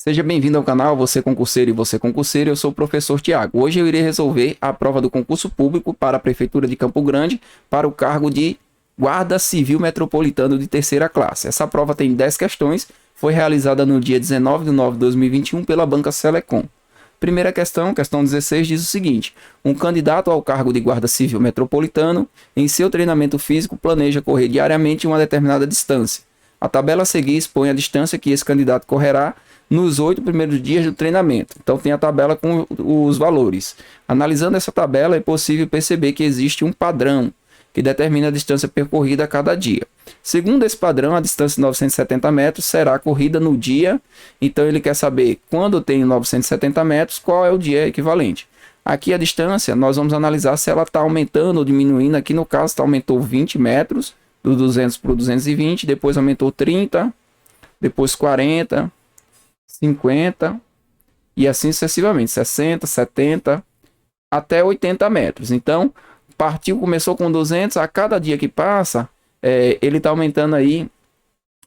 Seja bem-vindo ao canal, você concurseiro e você concurseiro, eu sou o professor Tiago. Hoje eu irei resolver a prova do concurso público para a Prefeitura de Campo Grande para o cargo de Guarda Civil Metropolitano de terceira classe. Essa prova tem 10 questões, foi realizada no dia 19 de nove de 2021 pela banca Selecom. Primeira questão, questão 16, diz o seguinte: um candidato ao cargo de Guarda Civil Metropolitano, em seu treinamento físico, planeja correr diariamente uma determinada distância. A tabela a seguir expõe a distância que esse candidato correrá nos 8 primeiros dias do treinamento. Então tem a tabela com os valores. Analisando essa tabela, é possível perceber que existe um padrão que determina a distância percorrida a cada dia. Segundo esse padrão, a distância de 970 metros será corrida no dia. Então ele quer saber, quando eu tenho 970 metros, qual é o dia equivalente. Aqui a distância, nós vamos analisar se ela está aumentando ou diminuindo. Aqui no caso aumentou 20 metros, do 200 para o 220, depois aumentou 30, depois 40, 50 e assim sucessivamente, 60, 70 até 80 metros. Então, começou com 200, a cada dia que passa, ele está aumentando aí,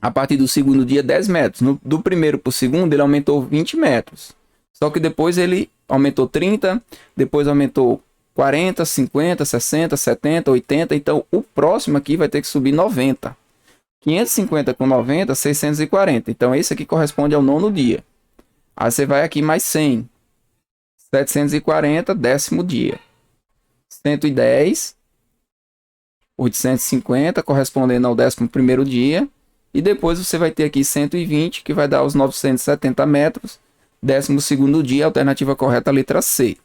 a partir do segundo dia, 10 metros. Do primeiro para o segundo, ele aumentou 20 metros. Só que depois ele aumentou 30, depois aumentou 40, 50, 60, 70, 80. Então, o próximo aqui vai ter que subir 90. 550 com 90, 640. Então, esse aqui corresponde ao nono dia. Aí você vai aqui mais 100. 740, décimo dia. 110. 850, correspondendo ao 11º dia. E depois você vai ter aqui 120, que vai dar os 970 metros. 12º dia, alternativa correta, letra C.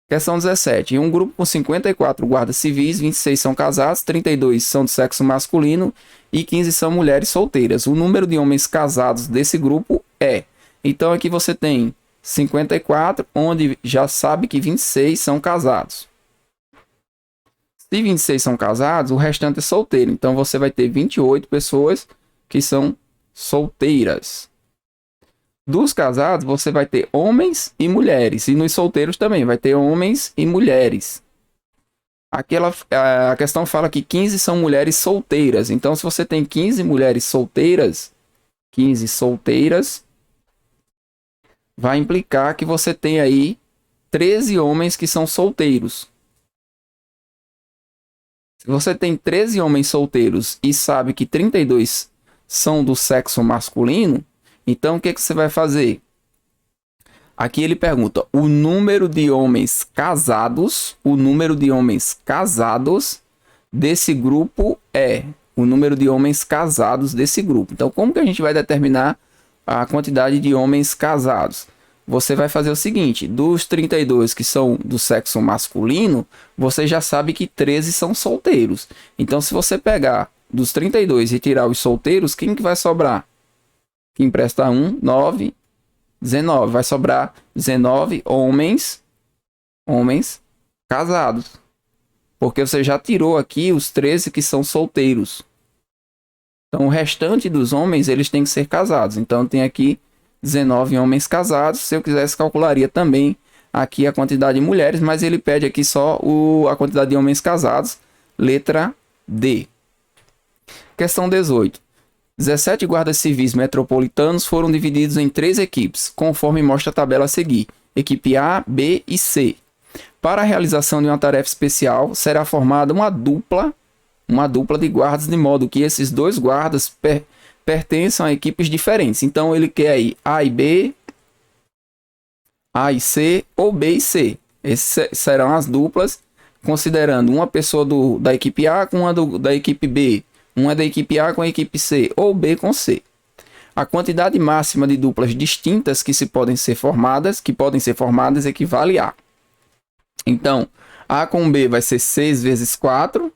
Questão 17. Em um grupo com 54 guardas civis, 26 são casados, 32 são do sexo masculino e 15 são mulheres solteiras. O número de homens casados desse grupo é... Então aqui você tem 54, onde já sabe que 26 são casados. Se 26 são casados, o restante é solteiro. Então você vai ter 28 pessoas que são solteiras. Dos casados, você vai ter homens e mulheres. E nos solteiros também vai ter homens e mulheres. A questão fala que 15 são mulheres solteiras. Então, se você tem 15 mulheres solteiras, 15 solteiras, vai implicar que você tem aí 13 homens que são solteiros. Se você tem 13 homens solteiros e sabe que 32 são do sexo masculino, então, o que você vai fazer? Aqui ele pergunta o número de homens casados. O número de homens casados desse grupo é o número de homens casados desse grupo. Então, como que a gente vai determinar a quantidade de homens casados? Você vai fazer o seguinte: dos 32 que são do sexo masculino, você já sabe que 13 são solteiros. Então, se você pegar dos 32 e tirar os solteiros, quem que vai sobrar? Que empresta 1, 9, 19. Vai sobrar 19 homens casados. Porque você já tirou aqui os 13 que são solteiros. Então, o restante dos homens, eles têm que ser casados. Então, tem aqui 19 homens casados. Se eu quisesse, calcularia também aqui a quantidade de mulheres, mas ele pede aqui só a quantidade de homens casados. Letra D. Questão 18. 17 guardas civis metropolitanos foram divididos em 3 equipes, conforme mostra a tabela a seguir. Equipe A, B e C. Para a realização de uma tarefa especial, será formada uma dupla de guardas, de modo que esses dois guardas pertençam a equipes diferentes. Então, ele quer aí A e B, A e C ou B e C. Essas serão as duplas, considerando uma pessoa da equipe A com uma da equipe B. Uma da equipe A com a equipe C ou B com C. A quantidade máxima de duplas distintas que podem ser formadas equivale a. Então, A com B vai ser 6 vezes 4,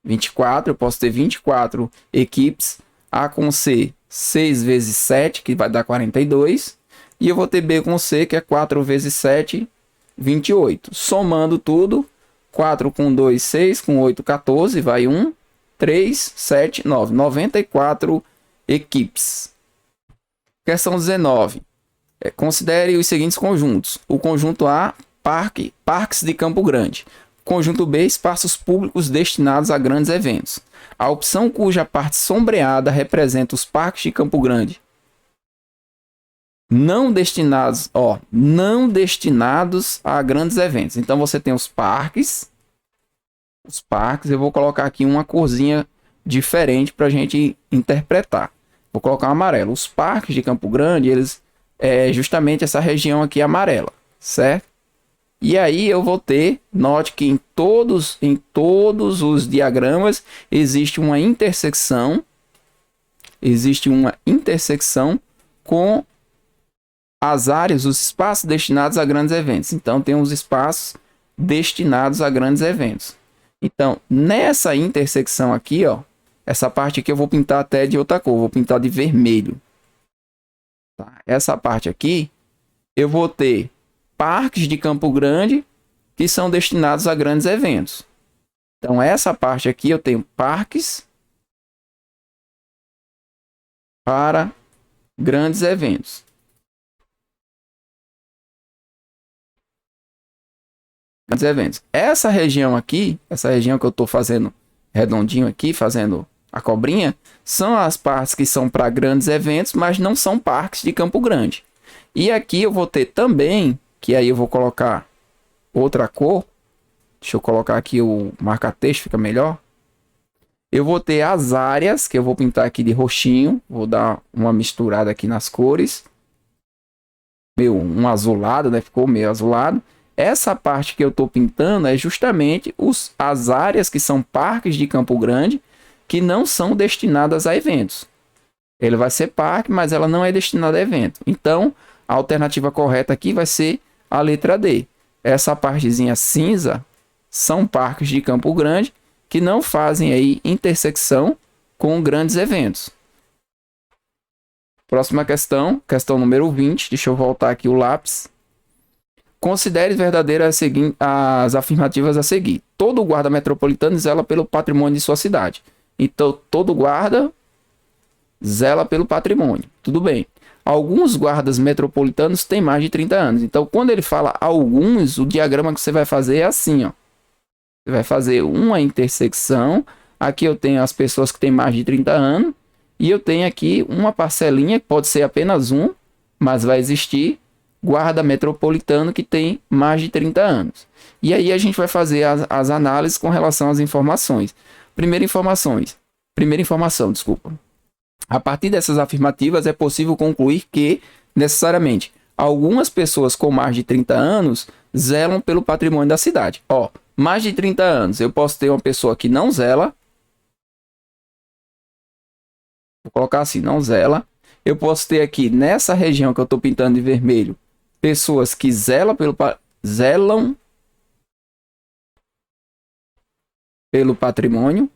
24. Eu posso ter 24 equipes. A com C, 6 vezes 7, que vai dar 42. E eu vou ter B com C, que é 4 vezes 7, 28. Somando tudo, 4 com 2, 6, com 8, 14, vai 1. 3, 7, 9. 94 equipes. Questão 19. Considere os seguintes conjuntos. O conjunto A, parques de Campo Grande. Conjunto B, espaços públicos destinados a grandes eventos. A opção cuja parte sombreada representa os parques de Campo Grande não destinados, ó, não destinados a grandes eventos. Então você tem os parques, eu vou colocar aqui uma corzinha diferente para a gente interpretar. Vou colocar um amarelo. Os parques de Campo Grande, eles é justamente essa região aqui amarela, certo? E aí eu vou ter, note que em todos os diagramas existe uma intersecção com as áreas, os espaços destinados a grandes eventos. Então tem os espaços destinados a grandes eventos. Então, nessa intersecção aqui, ó, essa parte aqui eu vou pintar até de outra cor, vou pintar de vermelho. Tá? Essa parte aqui, eu vou ter parques de Campo Grande que são destinados a grandes eventos. Então, essa parte aqui eu tenho parques para grandes eventos. Grandes eventos. Essa região aqui, essa região que eu estou fazendo redondinho aqui, fazendo a cobrinha, são as partes que são para grandes eventos, mas não são parques de Campo Grande. E aqui eu vou ter também, que aí eu vou colocar outra cor. Deixa eu colocar aqui o marca-texto, fica melhor. Eu vou ter as áreas, que eu vou pintar aqui de roxinho. Vou dar uma misturada aqui nas cores. Um azulado, né? Ficou meio azulado. Essa parte que eu estou pintando é justamente as áreas que são parques de Campo Grande, que não são destinadas a eventos. Ele vai ser parque, mas ela não é destinada a evento. Então, a alternativa correta aqui vai ser a letra D. Essa partezinha cinza são parques de Campo Grande que não fazem aí intersecção com grandes eventos. Próxima questão, questão número 20. Deixa eu voltar aqui o lápis. Considere verdadeiras as afirmativas a seguir. Todo guarda metropolitano zela pelo patrimônio de sua cidade. Então, todo guarda zela pelo patrimônio. Tudo bem. Alguns guardas metropolitanos têm mais de 30 anos. Então, quando ele fala alguns, o diagrama que você vai fazer é assim, ó. Você vai fazer uma intersecção. Aqui eu tenho as pessoas que têm mais de 30 anos. E eu tenho aqui uma parcelinha, que pode ser apenas um, mas vai existir guarda metropolitano que tem mais de 30 anos. E aí a gente vai fazer as análises com relação às informações. Primeira informação, desculpa. A partir dessas afirmativas é possível concluir que, necessariamente, algumas pessoas com mais de 30 anos zelam pelo patrimônio da cidade. Ó, mais de 30 anos, eu posso ter uma pessoa que não zela. Vou colocar assim, não zela. Eu posso ter aqui, nessa região que eu estou pintando de vermelho, pessoas que zelam pelo patrimônio.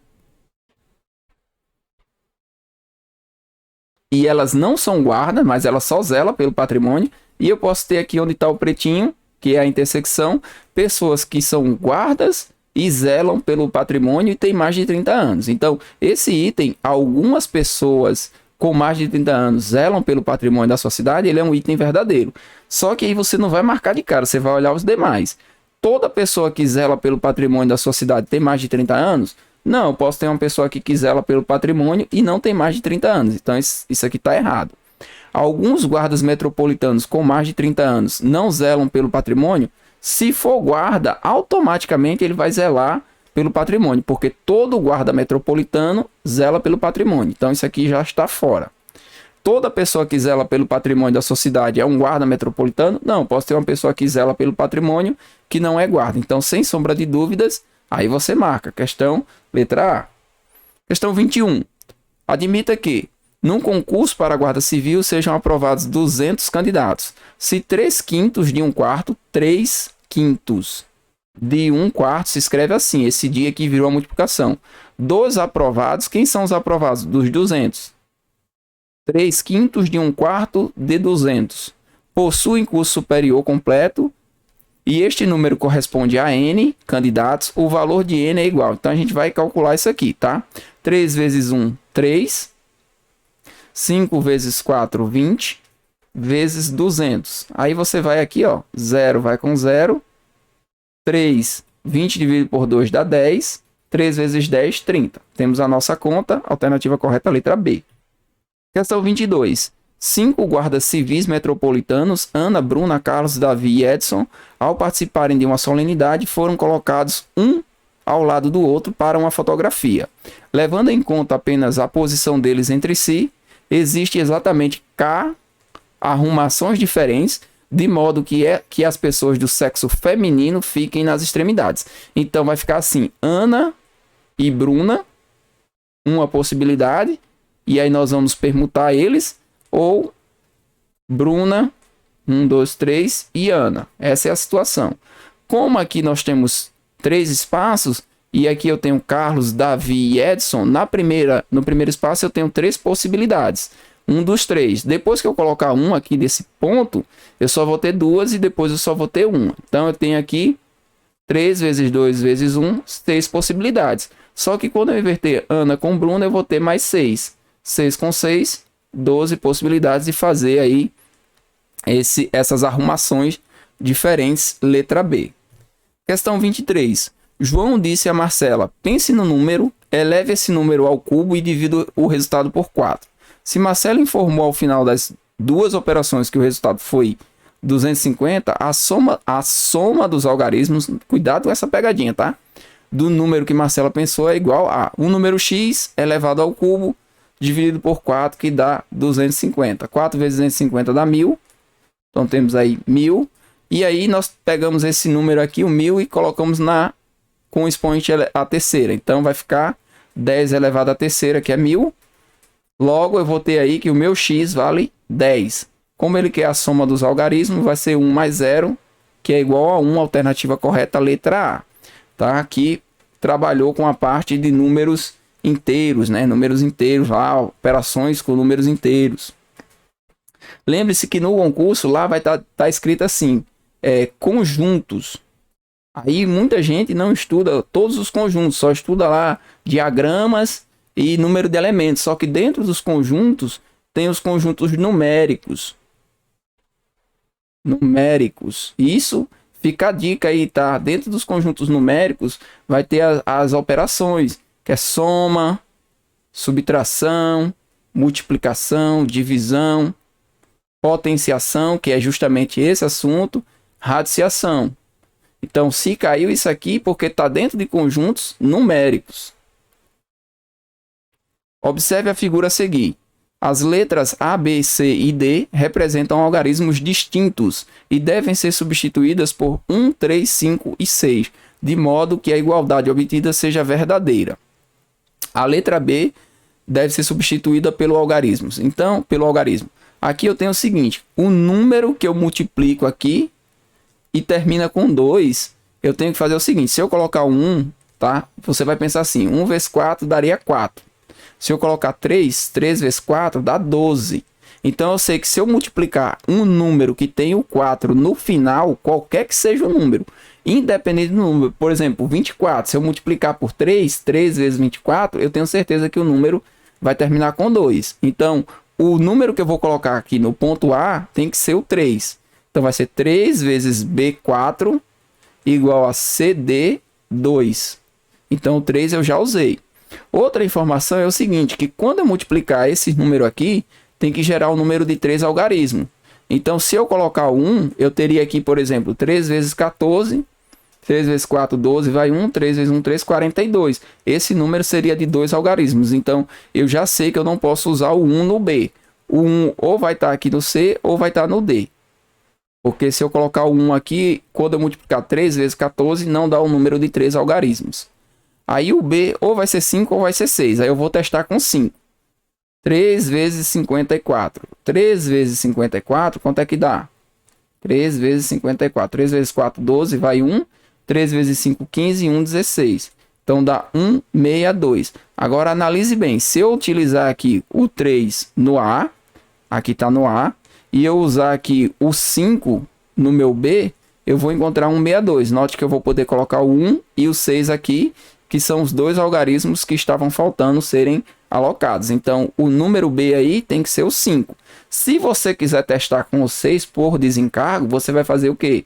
E elas não são guarda, mas elas só zelam pelo patrimônio. E eu posso ter aqui onde está o pretinho, que é a intersecção, pessoas que são guardas e zelam pelo patrimônio e têm mais de 30 anos. Então, esse item, algumas pessoas com mais de 30 anos zelam pelo patrimônio da sua cidade, ele é um item verdadeiro. Só que aí você não vai marcar de cara, você vai olhar os demais. Toda pessoa que zela pelo patrimônio da sua cidade tem mais de 30 anos? Não, eu posso ter uma pessoa aqui que zela pelo patrimônio e não tem mais de 30 anos. Então, isso aqui está errado. Alguns guardas metropolitanos com mais de 30 anos não zelam pelo patrimônio. Se for guarda, automaticamente ele vai zelar pelo patrimônio, porque todo guarda metropolitano zela pelo patrimônio. Então, isso aqui já está fora. Toda pessoa que zela pelo patrimônio da sua cidade é um guarda metropolitano? Não, posso ter uma pessoa que zela pelo patrimônio que não é guarda. Então, sem sombra de dúvidas, aí você marca. Questão letra A. Questão 21. Admita que, num concurso para a Guarda Civil, sejam aprovados 200 candidatos. Se 3/5 de 1/4, 3/5 de 1/4 se escreve assim. Esse dia aqui virou a multiplicação. Dos aprovados, quem são os aprovados? Dos 200. 3/5 de 1/4 de 200. Possuem curso superior completo. E este número corresponde a N candidatos. O valor de N é igual. Então, a gente vai calcular isso aqui, tá? 3 vezes 1, 3. 5 vezes 4, 20. Vezes 200. Aí você vai aqui, ó. 0 vai com 0. 3, 20 dividido por 2 dá 10. 3 vezes 10, 30. Temos a nossa conta. Alternativa correta, letra B. Questão 22. 5 guardas civis metropolitanos, Ana, Bruna, Carlos, Davi e Edson, ao participarem de uma solenidade, foram colocados um ao lado do outro para uma fotografia. Levando em conta apenas a posição deles entre si, existe exatamente K arrumações diferentes, de modo que as pessoas do sexo feminino fiquem nas extremidades. Então vai ficar assim, Ana e Bruna, uma possibilidade, e aí nós vamos permutar eles, ou Bruna, 1, 2, 3 e Ana. Essa é a situação. Como aqui nós temos 3 espaços, e aqui eu tenho Carlos, Davi e Edson, no primeiro espaço eu tenho 3 possibilidades. Um dos 3. Depois que eu colocar um aqui desse ponto, eu só vou ter 2 e depois eu só vou ter 1. Então eu tenho aqui 3 vezes 2 vezes 1, 6 possibilidades. Só que quando eu inverter Ana com Bruna, eu vou ter mais 6. 6 com 6, 12 possibilidades de fazer aí essas arrumações diferentes, letra B. Questão 23. João disse a Marcela, pense no número, eleve esse número ao cubo e divida o resultado por 4. Se Marcela informou ao final das 2 operações que o resultado foi 250, a soma dos algarismos, cuidado com essa pegadinha, tá? Do número que Marcela pensou é igual a um número x elevado ao cubo dividido por 4, que dá 250. 4 vezes 250 dá 1000. Então temos aí 1000. E aí nós pegamos esse número aqui, o 1000, e colocamos com o expoente a terceira. Então vai ficar 10 elevado à terceira, que é 1000. Logo, eu vou ter aí que o meu x vale 10. Como ele quer a soma dos algarismos, vai ser 1 mais 0, que é igual a 1, alternativa correta, letra A. Tá? Aqui trabalhou com a parte de números inteiros, né? Números inteiros, lá, operações com números inteiros. Lembre-se que no concurso lá vai estar escrito assim, conjuntos. Aí muita gente não estuda todos os conjuntos, só estuda lá diagramas e número de elementos. Só que dentro dos conjuntos tem os conjuntos numéricos. Isso fica a dica aí, tá? Dentro dos conjuntos numéricos vai ter as operações, que é soma, subtração, multiplicação, divisão, potenciação, que é justamente esse assunto, radiciação. Então, se caiu isso aqui, porque está dentro de conjuntos numéricos. Observe a figura a seguir. As letras A, B, C e D representam algarismos distintos e devem ser substituídas por 1, 3, 5 e 6, de modo que a igualdade obtida seja verdadeira. A letra B deve ser substituída pelo algarismo. Então, pelo algarismo. Aqui eu tenho o seguinte, o número que eu multiplico aqui e termina com 2, eu tenho que fazer o seguinte, se eu colocar 1, tá? Você vai pensar assim, 1 vezes 4 daria 4. Se eu colocar 3, 3 vezes 4 dá 12. Então eu sei que se eu multiplicar um número que tem o 4 no final, qualquer que seja o número, independente do número, por exemplo, 24, se eu multiplicar por 3, 3 vezes 24, eu tenho certeza que o número vai terminar com 2. Então, o número que eu vou colocar aqui no ponto A tem que ser o 3. Então vai ser 3 vezes B4 igual a CD2. Então o 3 eu já usei. Outra informação é o seguinte, que quando eu multiplicar esse número aqui, tem que gerar o número de 3 algarismos. Então se eu colocar 1, eu teria aqui, por exemplo, 3 vezes 14, 3 vezes 4, 12, vai 1, 3 vezes 1, 3, 42. Esse número seria de 2 algarismos. Então eu já sei que eu não posso usar o 1 no B. O 1 ou vai estar aqui no C ou vai estar no D. Porque se eu colocar o 1 aqui, quando eu multiplicar 3 vezes 14, não dá o número de 3 algarismos. Aí o B ou vai ser 5 ou vai ser 6. Aí eu vou testar com 5. 3 vezes 54. 3 vezes 54, quanto é que dá? 3 vezes 54. 3 vezes 4, 12, vai 1. 3 vezes 5, 15 e 1, 16. Então dá 162. Agora analise bem. Se eu utilizar aqui o 3 no A, aqui está no A, e eu usar aqui o 5 no meu B, eu vou encontrar 162. Note que eu vou poder colocar o 1 e o 6 aqui, que são os dois algarismos que estavam faltando serem alocados. Então, o número B aí tem que ser o 5. Se você quiser testar com o 6 por desencargo, você vai fazer o quê?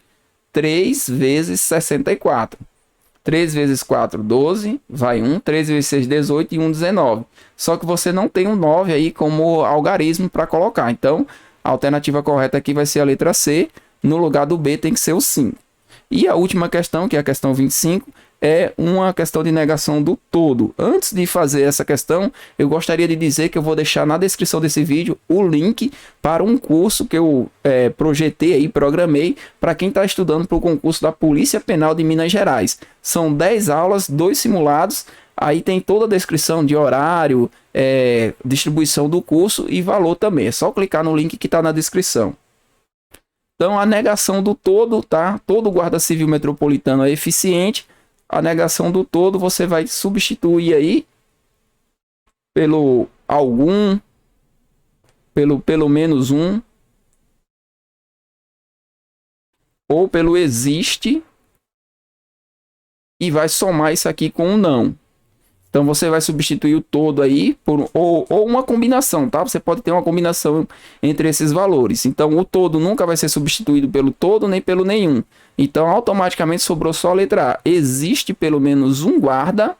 3 vezes 64. 3 vezes 4, 12, vai 1. 3 vezes 6, 18 e 1, 19. Só que você não tem um 9 aí como algarismo para colocar. Então, a alternativa correta aqui vai ser a letra C. No lugar do B tem que ser o 5. E a última questão, que é a questão 25, é uma questão de negação do todo. Antes de fazer essa questão, eu gostaria de dizer que eu vou deixar na descrição desse vídeo o link para um curso que eu projetei aí, programei, para quem está estudando para o concurso da Polícia Penal de Minas Gerais. São 10 aulas, 2 simulados, aí tem toda a descrição de horário, distribuição do curso e valor também. É só clicar no link que está na descrição. Então, a negação do todo, tá? Todo guarda civil metropolitano é eficiente. A negação do todo você vai substituir aí pelo algum, pelo menos um, ou pelo existe, e vai somar isso aqui com um não. Então você vai substituir o todo aí por ou uma combinação, tá? Você pode ter uma combinação entre esses valores. Então o todo nunca vai ser substituído pelo todo nem pelo nenhum. Então automaticamente sobrou só a letra A. Existe pelo menos um guarda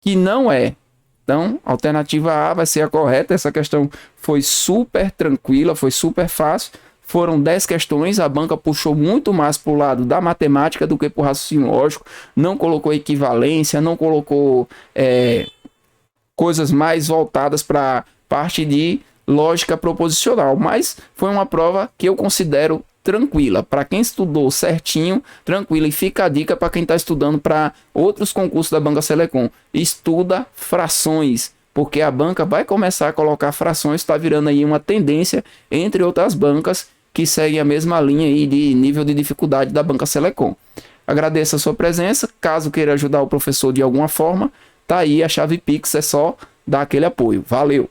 que não é. Então a alternativa A vai ser a correta. Essa questão foi super tranquila, foi super fácil. Foram 10 questões, a banca puxou muito mais para o lado da matemática do que para o raciocínio lógico, não colocou equivalência, não colocou coisas mais voltadas para a parte de lógica proposicional, mas foi uma prova que eu considero tranquila, para quem estudou certinho, tranquila, e fica a dica para quem está estudando para outros concursos da Banca Selecom, estuda frações, porque a banca vai começar a colocar frações, está virando aí uma tendência entre outras bancas que seguem a mesma linha aí de nível de dificuldade da Banca Selecom. Agradeço a sua presença, caso queira ajudar o professor de alguma forma, tá aí a chave Pix, é só dar aquele apoio. Valeu!